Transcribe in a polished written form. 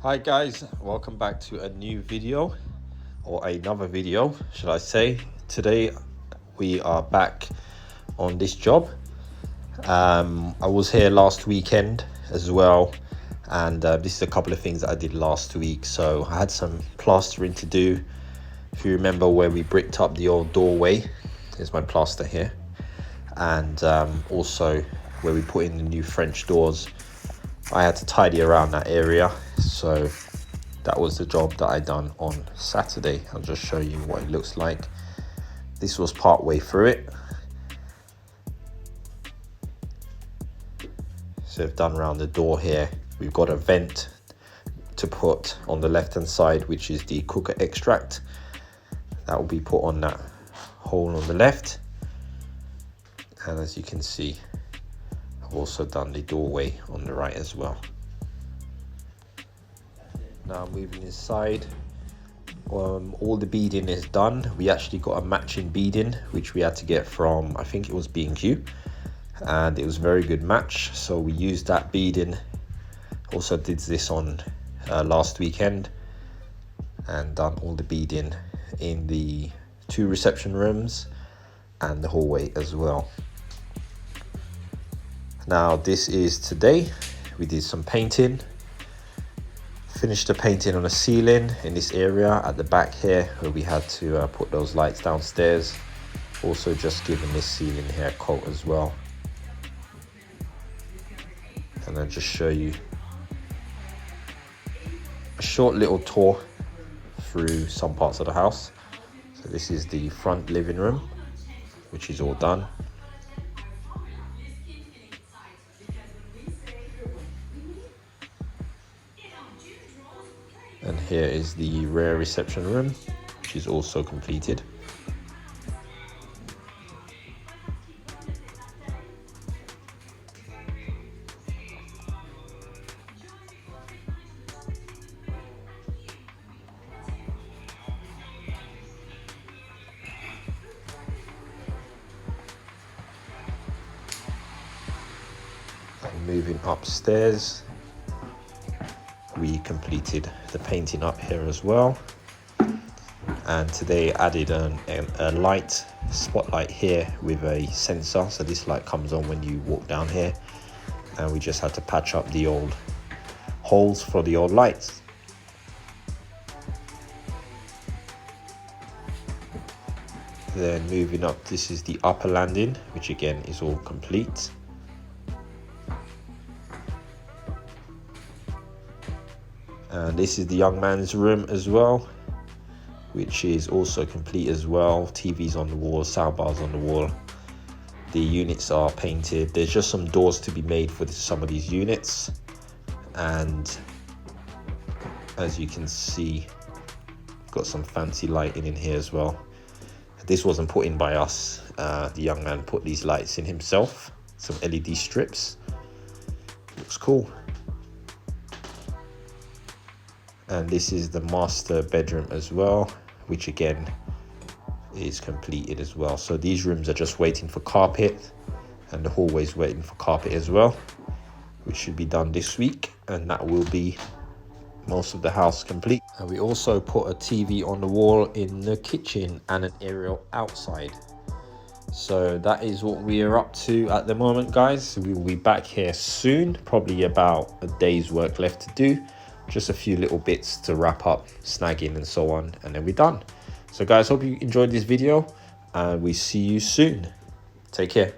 Hi guys, welcome back to a new video, or another video should I say. Today we are back on this job. I was here last weekend as well, and this is a couple of things that I did last week. So I had some plastering to do. If you remember where we bricked up the old doorway, there's my plaster here, and also where we put in the new French doors. I had to tidy around that area, so that was the job that I done on Saturday. I'll just show you what it looks like. This was part way through it. So I've done around the door here. We've got a vent to put on the left hand side, which is the cooker extract. That will be put on that hole on the left. And as you can see, I've also done the doorway on the right as well. Now moving inside, all the beading is done. We actually got a matching beading, which we had to get from, I think it was B&Q, and it was a very good match. So we used that beading. Also did this on last weekend, and done all the beading in the 2 reception rooms and the hallway as well. Now this is today. We did some painting, finished the painting on the ceiling in this area at the back here where we had to put those lights downstairs. Also just giving this ceiling here a coat as well. And I'll just show you a short little tour through some parts of the house. So this is the front living room, which is all done. And here is the rear reception room, which is also completed. And moving upstairs, we completed the painting up here as well, and today added a light spotlight here with a sensor. So this light comes on when you walk down here, and we just had to patch up the old holes for the old lights. Then moving up, this is the upper landing, which again is all complete. And this is the young man's room as well, which is also complete as well. TVs on the wall, soundbars on the wall. The units are painted. There's just some doors to be made for some of these units. And as you can see, got some fancy lighting in here as well. This wasn't put in by us. The young man put these lights in himself. Some LED strips. Looks cool. And this is the master bedroom as well, which again is completed as well. So these rooms are just waiting for carpet, and the hallway's waiting for carpet as well, which should be done this week, and that will be most of the house complete. And we also put a TV on the wall in the kitchen and an aerial outside. So that is what we are up to at the moment, guys. We will be back here soon, probably about a day's work left to do. Just a few little bits to wrap up, snagging and so on, and then we're done. So guys, hope you enjoyed this video, and we see you soon. Take care.